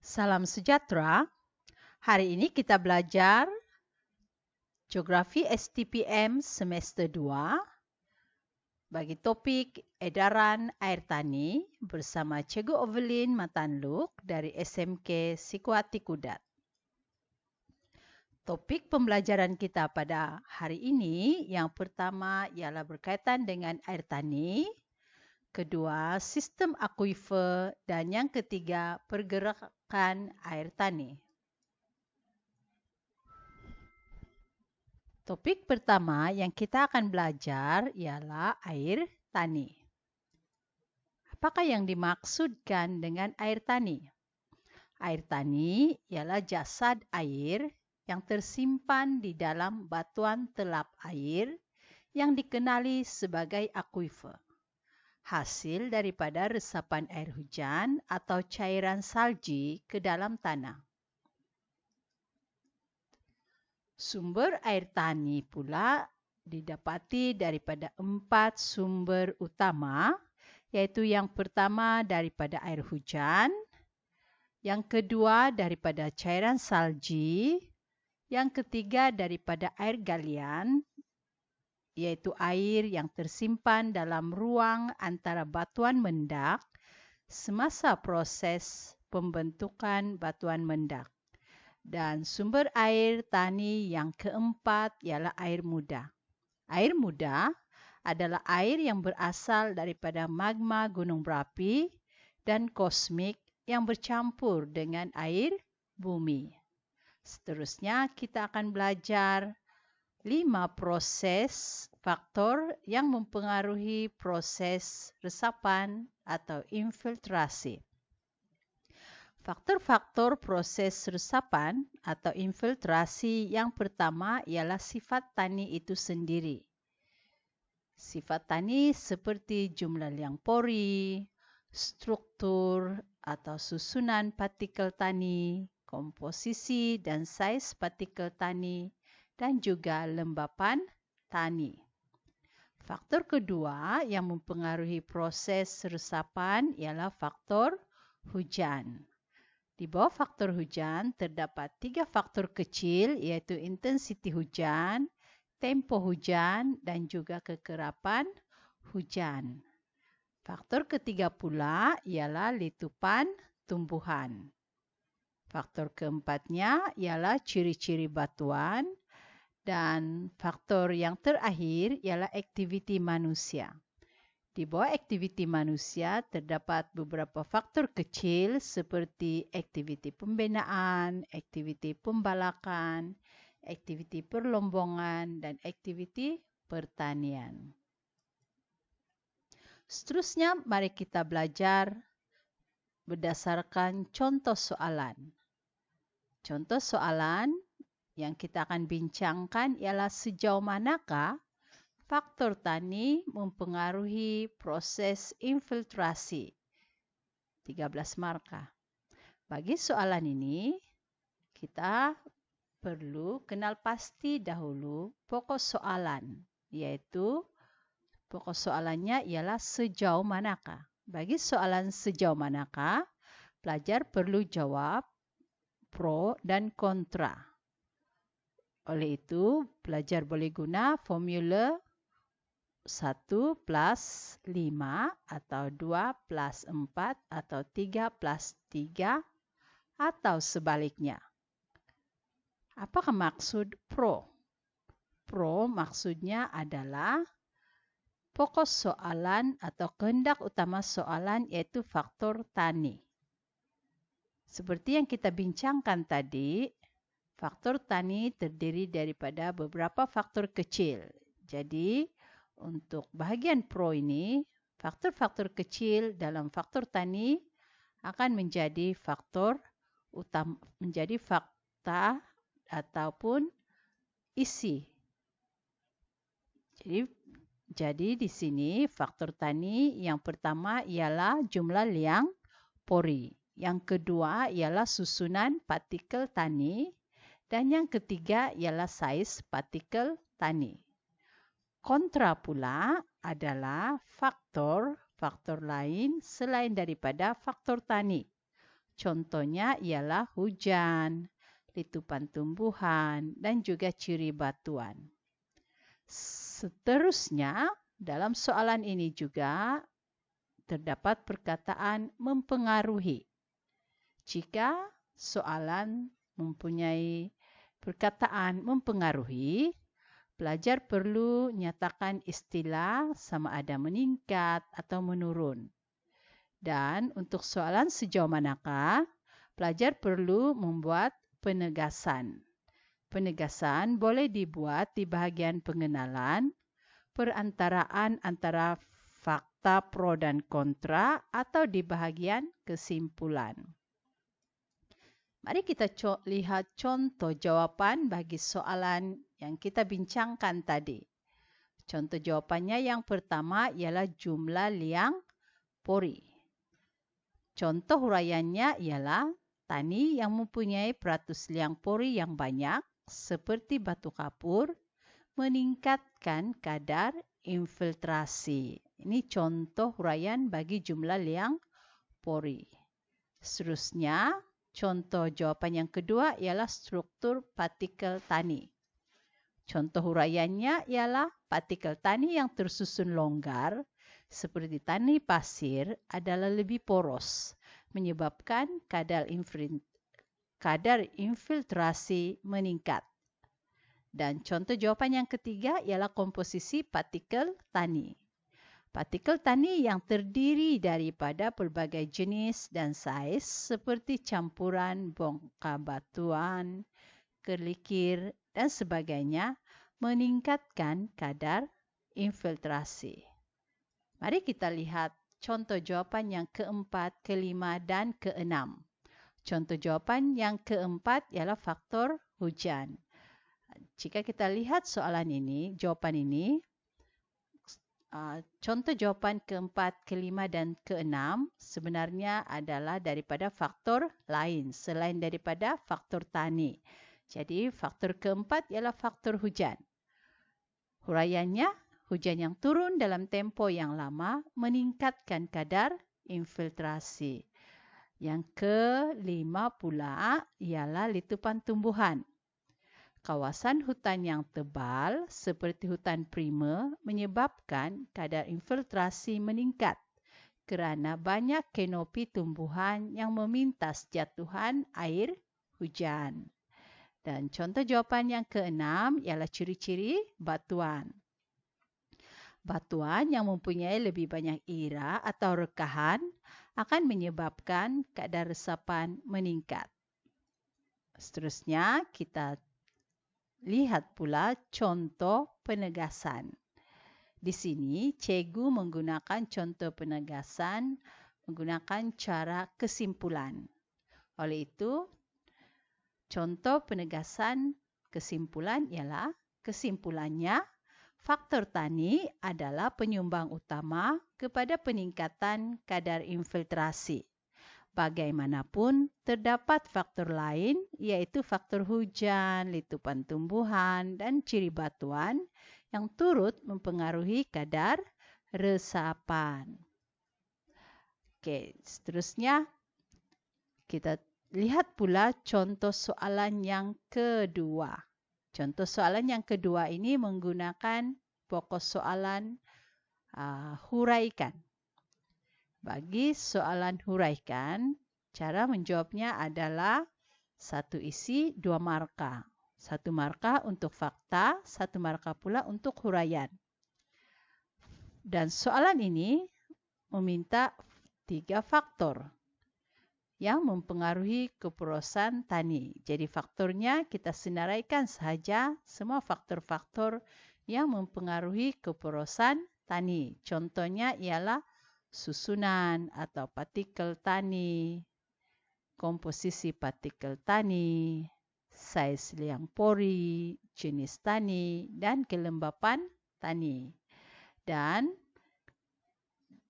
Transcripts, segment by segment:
Salam sejahtera. Hari ini kita belajar Geografi STPM semester 2 bagi topik edaran air tani bersama Cikgu Ovelin Matanluk dari SMK Sikuati Kudat. Topik pembelajaran kita pada hari ini yang pertama ialah berkaitan dengan air tani, kedua sistem akuifer dan yang ketiga pergerakan air tani. Topik pertama yang kita akan belajar ialah air tani. Apakah yang dimaksudkan dengan air tani? Air tani ialah jasad air yang tersimpan di dalam batuan telap air yang dikenali sebagai akuifer. Hasil daripada resapan air hujan atau cairan salji ke dalam tanah. Sumber air tani pula didapati daripada 4 sumber utama, iaitu yang pertama daripada air hujan, yang kedua daripada cairan salji, yang ketiga daripada air galian, iaitu air yang tersimpan dalam ruang antara batuan mendak semasa proses pembentukan batuan mendak. Dan sumber air tani yang keempat ialah air muda. Air muda adalah air yang berasal daripada magma gunung berapi dan kosmik yang bercampur dengan air bumi. Seterusnya kita akan belajar 5 proses faktor yang mempengaruhi proses resapan atau infiltrasi. Faktor-faktor proses resapan atau infiltrasi yang pertama ialah sifat tani itu sendiri. Sifat tani seperti jumlah liang pori, struktur atau susunan partikel tani, komposisi dan saiz partikel tani, dan juga lembapan tani. Faktor kedua yang mempengaruhi proses resapan ialah faktor hujan. Di bawah faktor hujan terdapat 3 faktor kecil iaitu intensiti hujan, tempo hujan dan juga kekerapan hujan. Faktor ketiga pula ialah letupan tumbuhan. Faktor keempatnya ialah ciri-ciri batuan dan faktor yang terakhir ialah aktiviti manusia. Di bawah aktiviti manusia terdapat beberapa faktor kecil seperti aktiviti pembinaan, aktiviti pembalakan, aktiviti perlombongan, dan aktiviti pertanian. Seterusnya, mari kita belajar berdasarkan contoh soalan. Contoh soalan yang kita akan bincangkan ialah sejauh manakah faktor tani mempengaruhi proses infiltrasi. 13 markah. Bagi soalan ini, kita perlu kenal pasti dahulu pokok soalan, yaitu pokok soalannya ialah sejauh manakah. Bagi soalan sejauh manakah, pelajar perlu jawab pro dan kontra. Oleh itu, pelajar boleh guna formula 1 plus 5 atau 2 plus 4 atau 3 plus 3 atau sebaliknya. Apakah maksud pro? Pro maksudnya adalah pokok soalan atau kehendak utama soalan yaitu faktor tani. Seperti yang kita bincangkan tadi, faktor tani terdiri daripada beberapa faktor kecil. Jadi, untuk bahagian pro ini, faktor-faktor kecil dalam faktor tani akan menjadi faktor utama, menjadi fakta ataupun isi. Jadi di sini faktor tani yang pertama ialah jumlah liang pori. Yang kedua ialah susunan partikel tani dan yang ketiga ialah saiz partikel tani. Kontra pula adalah faktor lain selain daripada faktor tani. Contohnya ialah hujan, letupan tumbuhan, dan juga ciri batuan. Seterusnya, dalam soalan ini juga terdapat perkataan mempengaruhi. Jika soalan mempunyai perkataan mempengaruhi, pelajar perlu nyatakan istilah sama ada meningkat atau menurun. Dan untuk soalan sejauh manakah, pelajar perlu membuat penegasan. Penegasan boleh dibuat di bahagian pengenalan, perantaraan antara fakta pro dan kontra, atau di bahagian kesimpulan. Mari kita lihat contoh jawapan bagi soalan yang kita bincangkan tadi. Contoh jawapannya yang pertama ialah jumlah liang pori. Contoh huraiannya ialah tani yang mempunyai peratus liang pori yang banyak seperti batu kapur meningkatkan kadar infiltrasi. Ini contoh huraian bagi jumlah liang pori. Seterusnya, contoh jawapan yang kedua ialah struktur partikel tani. Contoh huraiannya ialah partikel tani yang tersusun longgar seperti tani pasir adalah lebih poros, menyebabkan kadar infiltrasi meningkat. Dan contoh jawapan yang ketiga ialah komposisi partikel tani. Partikel tani yang terdiri daripada pelbagai jenis dan saiz seperti campuran bongkar batuan, kerlikir, dan sebagainya meningkatkan kadar infiltrasi. Mari kita lihat contoh jawapan yang keempat, kelima, dan keenam. Contoh jawapan yang keempat ialah faktor hujan. Jika kita lihat soalan ini, jawapan ini, contoh jawapan keempat, kelima, dan keenam sebenarnya adalah daripada faktor lain selain daripada faktor tani. Jadi faktor keempat ialah faktor hujan. Huraiannya, hujan yang turun dalam tempoh yang lama meningkatkan kadar infiltrasi. Yang kelima pula ialah letupan tumbuhan. Kawasan hutan yang tebal seperti hutan prima menyebabkan kadar infiltrasi meningkat kerana banyak kanopi tumbuhan yang memintas jatuhan air hujan. Dan contoh jawapan yang keenam ialah ciri-ciri batuan. Batuan yang mempunyai lebih banyak ira atau rekahan akan menyebabkan kadar resapan meningkat. Seterusnya, kita lihat pula contoh penegasan. Di sini, cikgu menggunakan contoh penegasan menggunakan cara kesimpulan. Oleh itu, contoh penegasan kesimpulan ialah kesimpulannya, faktor tani adalah penyumbang utama kepada peningkatan kadar infiltrasi. Bagaimanapun, terdapat faktor lain iaitu faktor hujan, letupan tumbuhan, dan ciri batuan yang turut mempengaruhi kadar resapan. Okey, seterusnya kita lihat pula contoh soalan yang kedua. Contoh soalan yang kedua ini menggunakan pokok soalan huraikan. Bagi soalan huraikan, cara menjawabnya adalah satu isi, dua markah. Satu markah untuk fakta, satu markah pula untuk huraian. Dan soalan ini meminta 3 faktor yang mempengaruhi keporosan tani. Jadi faktornya kita senaraikan sahaja semua faktor-faktor yang mempengaruhi keporosan tani. Contohnya ialah susunan atau partikel tani, komposisi partikel tani, saiz liang pori, jenis tani, dan kelembapan tani. Dan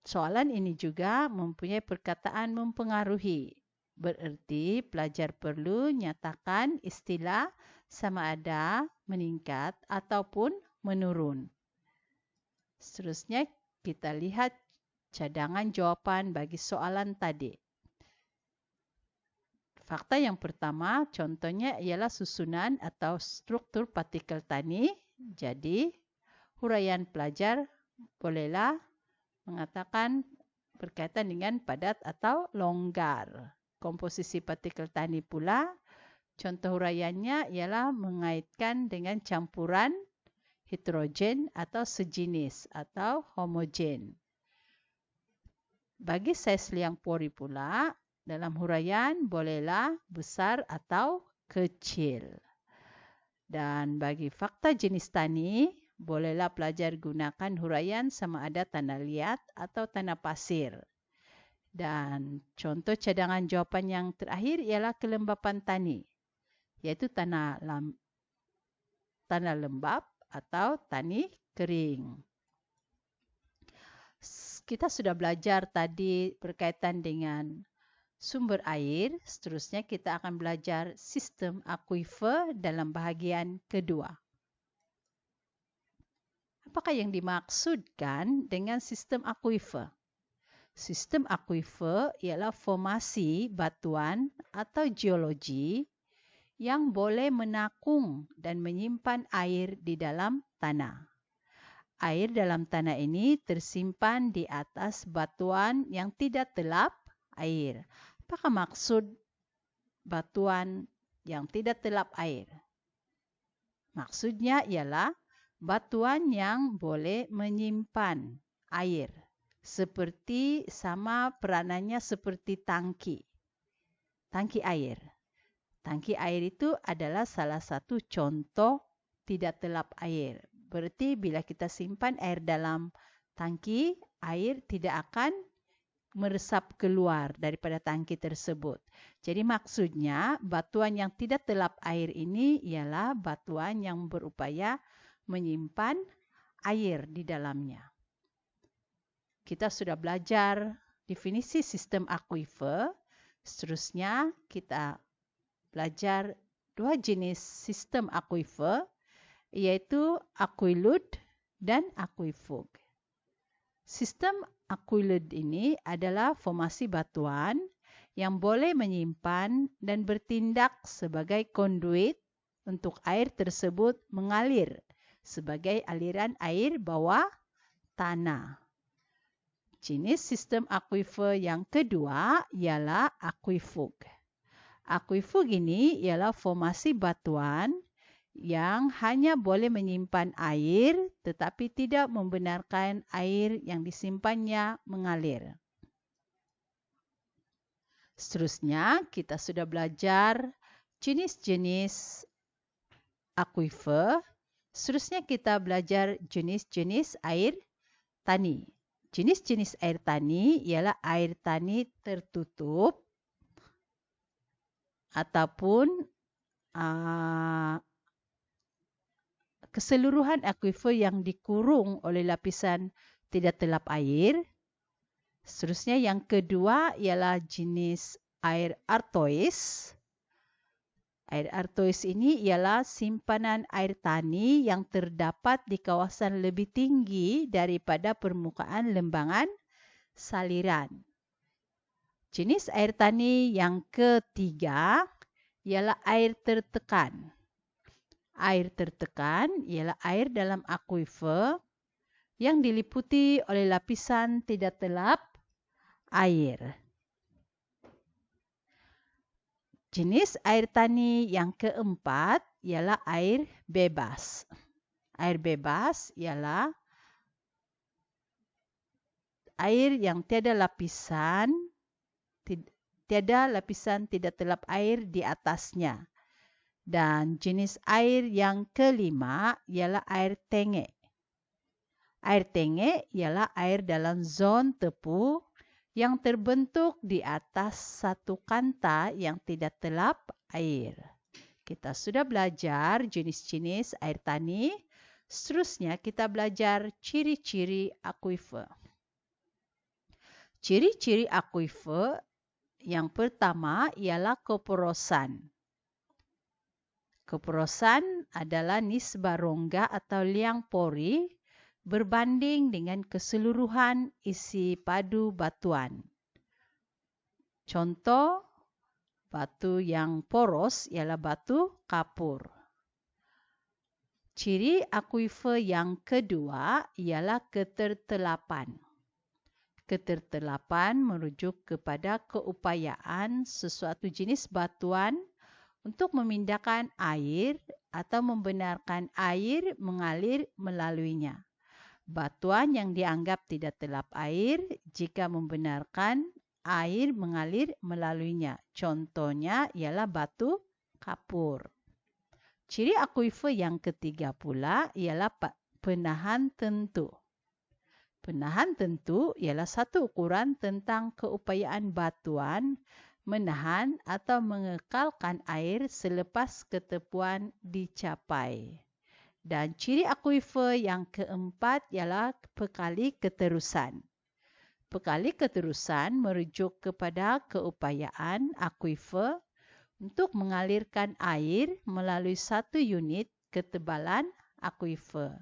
soalan ini juga mempunyai perkataan mempengaruhi. Bererti pelajar perlu nyatakan istilah sama ada meningkat ataupun menurun. Seterusnya kita lihat cadangan jawapan bagi soalan tadi. Fakta yang pertama, contohnya ialah susunan atau struktur partikel tani. Jadi, huraian pelajar bolehlah mengatakan berkaitan dengan padat atau longgar. Komposisi partikel tani pula, contoh huraiannya ialah mengaitkan dengan campuran heterogen atau sejenis atau homogen. Bagi saiz liang pori pula, dalam huraian bolehlah besar atau kecil. Dan bagi fakta jenis tani, bolehlah pelajar gunakan huraian sama ada tanah liat atau tanah pasir. Dan contoh cadangan jawapan yang terakhir ialah kelembapan tani, yaitu tanah lembap atau tani kering. Kita sudah belajar tadi berkaitan dengan sumber air. Seterusnya kita akan belajar sistem akuifer dalam bahagian kedua. Apakah yang dimaksudkan dengan sistem akuifer? Sistem akuifer ialah formasi batuan atau geologi yang boleh menakung dan menyimpan air di dalam tanah. Air dalam tanah ini tersimpan di atas batuan yang tidak telap air. Apakah maksud batuan yang tidak telap air? Maksudnya ialah batuan yang boleh menyimpan air. Seperti sama peranannya seperti tangki. Tangki air. Tangki air itu adalah salah satu contoh tidak telap air. Berarti bila kita simpan air dalam tangki, air tidak akan meresap keluar daripada tangki tersebut. Jadi maksudnya batuan yang tidak telap air ini ialah batuan yang berupaya menyimpan air di dalamnya. Kita sudah belajar definisi sistem akuifer. Seterusnya kita belajar dua jenis sistem akuifer, yaitu aquilud dan aquifug. Sistem aquilud ini adalah formasi batuan yang boleh menyimpan dan bertindak sebagai konduit untuk air tersebut mengalir sebagai aliran air bawah tanah. Jenis sistem akuifer yang kedua ialah aquifug. Aquifug ini ialah formasi batuan yang hanya boleh menyimpan air tetapi tidak membenarkan air yang disimpannya mengalir. Seterusnya, kita sudah belajar jenis-jenis akuifer. Seterusnya kita belajar jenis-jenis air tani. Jenis-jenis air tani ialah air tani tertutup ataupun keseluruhan akuifer yang dikurung oleh lapisan tidak telap air. Seterusnya yang kedua ialah jenis air artois. Air artois ini ialah simpanan air tani yang terdapat di kawasan lebih tinggi daripada permukaan lembangan saliran. Jenis air tani yang ketiga ialah air tertekan. Air tertekan ialah air dalam akuifer yang diliputi oleh lapisan tidak telap air. Jenis air tani yang keempat ialah air bebas. Air bebas ialah air yang tiada lapisan tidak telap air di atasnya. Dan jenis air yang kelima ialah air tenge. Air tenge ialah air dalam zon tepu yang terbentuk di atas satu kanta yang tidak telap air. Kita sudah belajar jenis-jenis air tani. Seterusnya kita belajar ciri-ciri akuifer. Ciri-ciri akuifer yang pertama ialah keporosan. Keporosan adalah nisbah rongga atau liang pori berbanding dengan keseluruhan isi padu batuan. Contoh Batu yang poros ialah batu kapur. Ciri akuifer yang kedua ialah ketertelapan. Ketertelapan merujuk kepada keupayaan sesuatu jenis batuan untuk memindahkan air atau membenarkan air mengalir melaluinya. Batuan yang dianggap tidak telap air jika membenarkan air mengalir melaluinya. Contohnya ialah batu kapur. Ciri akuifer yang ketiga pula ialah penahan tentu. Penahan tentu ialah satu ukuran tentang keupayaan batuan menahan atau mengekalkan air selepas ketepuan dicapai. Dan ciri akuifer yang keempat ialah pekali keterusan. Pekali keterusan merujuk kepada keupayaan akuifer untuk mengalirkan air melalui satu unit ketebalan akuifer.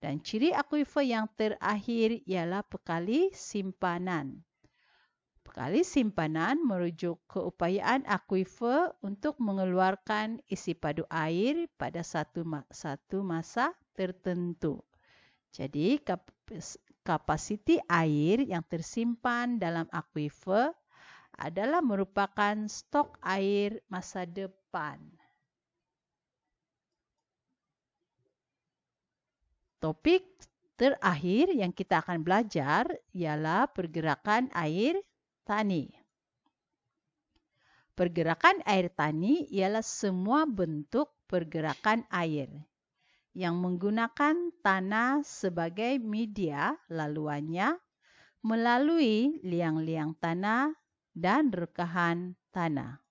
Dan ciri akuifer yang terakhir ialah pekali simpanan. Pekali simpanan merujuk keupayaan akuifer untuk mengeluarkan isi padu air pada satu masa tertentu. Jadi, kapasiti air yang tersimpan dalam akuifer adalah merupakan stok air masa depan. Topik terakhir yang kita akan belajar ialah pergerakan air tani. Pergerakan air tani ialah semua bentuk pergerakan air yang menggunakan tanah sebagai media laluannya melalui liang-liang tanah dan rekahan tanah.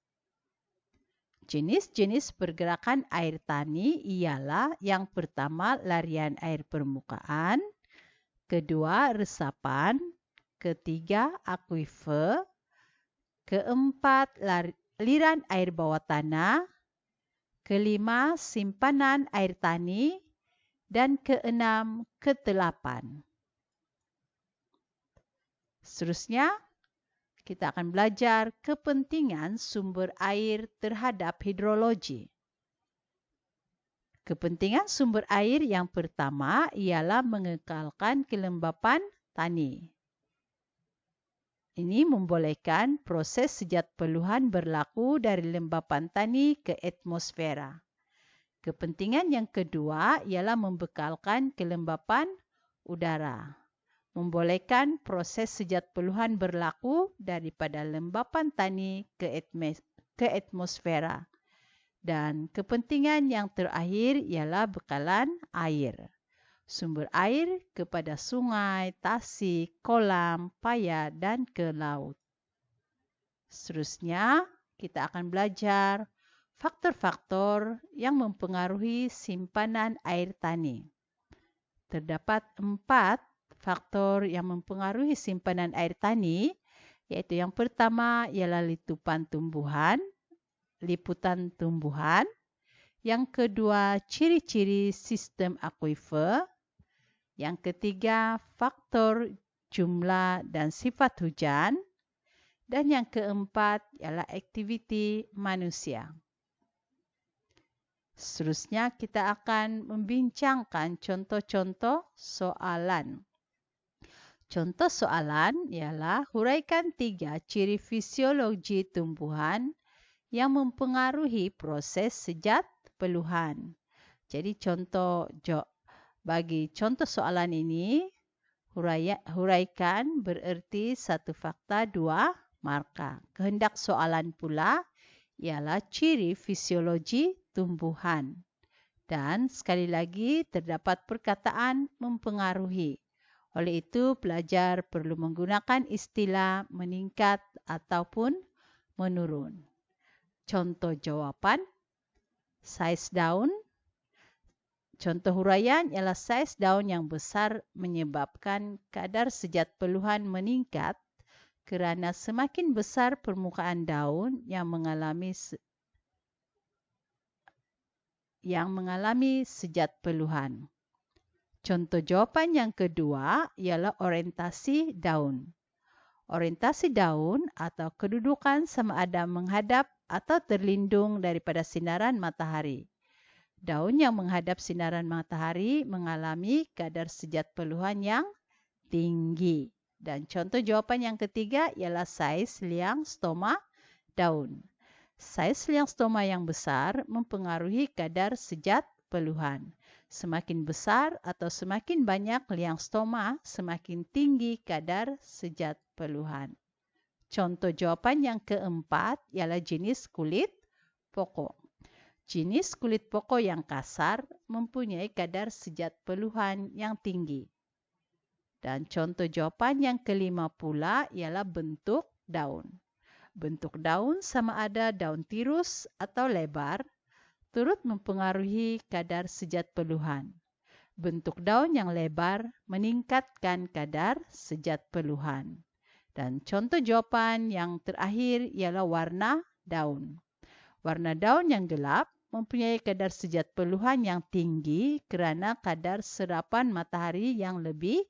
Jenis-jenis pergerakan air tani ialah yang pertama larian air permukaan, kedua resapan, ketiga akuifer, keempat aliran air bawah tanah, kelima simpanan air tani, dan keenam ketelapan. Seterusnya, kita akan belajar kepentingan sumber air terhadap hidrologi. Kepentingan sumber air yang pertama ialah mengekalkan kelembapan tani. Ini membolehkan proses sejat peluhan berlaku dari lembapan tani ke atmosfera. Kepentingan yang kedua ialah membekalkan kelembapan udara. Membolehkan proses sejat peluhan berlaku daripada lembapan tani ke atmosfera. Dan kepentingan yang terakhir ialah bekalan air. Sumber air kepada sungai, tasik, kolam, paya dan ke laut. Seterusnya, kita akan belajar faktor-faktor yang mempengaruhi simpanan air tani. Terdapat 4 faktor yang mempengaruhi simpanan air tani, yaitu yang pertama ialah liputan tumbuhan, yang kedua ciri-ciri sistem akuifer, yang ketiga faktor jumlah dan sifat hujan, dan yang keempat ialah aktiviti manusia. Seterusnya kita akan membincangkan contoh-contoh soalan. Contoh soalan ialah huraikan 3 ciri fisiologi tumbuhan yang mempengaruhi proses sejat peluhan. Jadi bagi contoh soalan ini, huraikan bererti 1 fakta 2 markah. Kehendak soalan pula ialah ciri fisiologi tumbuhan. Dan sekali lagi terdapat perkataan mempengaruhi. Oleh itu, pelajar perlu menggunakan istilah meningkat ataupun menurun. Contoh jawapan, saiz daun. Contoh huraian ialah saiz daun yang besar menyebabkan kadar sejat peluhan meningkat kerana semakin besar permukaan daun yang mengalami sejat peluhan. Contoh jawapan yang kedua ialah orientasi daun. Orientasi daun atau kedudukan sama ada menghadap atau terlindung daripada sinaran matahari. Daun yang menghadap sinaran matahari mengalami kadar sejat peluhan yang tinggi. Dan contoh jawapan yang ketiga ialah saiz liang stoma daun. Saiz liang stoma yang besar mempengaruhi kadar sejat peluhan. Semakin besar atau semakin banyak liang stoma, semakin tinggi kadar sejat peluhan. Contoh jawapan yang keempat ialah jenis kulit pokok. Jenis kulit pokok yang kasar mempunyai kadar sejat peluhan yang tinggi. Dan contoh jawapan yang kelima pula ialah bentuk daun. Bentuk daun sama ada daun tirus atau lebar, turut mempengaruhi kadar sejat peluhan. Bentuk daun yang lebar meningkatkan kadar sejat peluhan. Dan contoh jawapan yang terakhir ialah warna daun. Warna daun yang gelap mempunyai kadar sejat peluhan yang tinggi kerana kadar serapan matahari yang lebih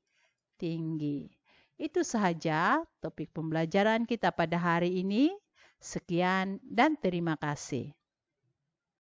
tinggi. Itu sahaja topik pembelajaran kita pada hari ini. Sekian dan terima kasih.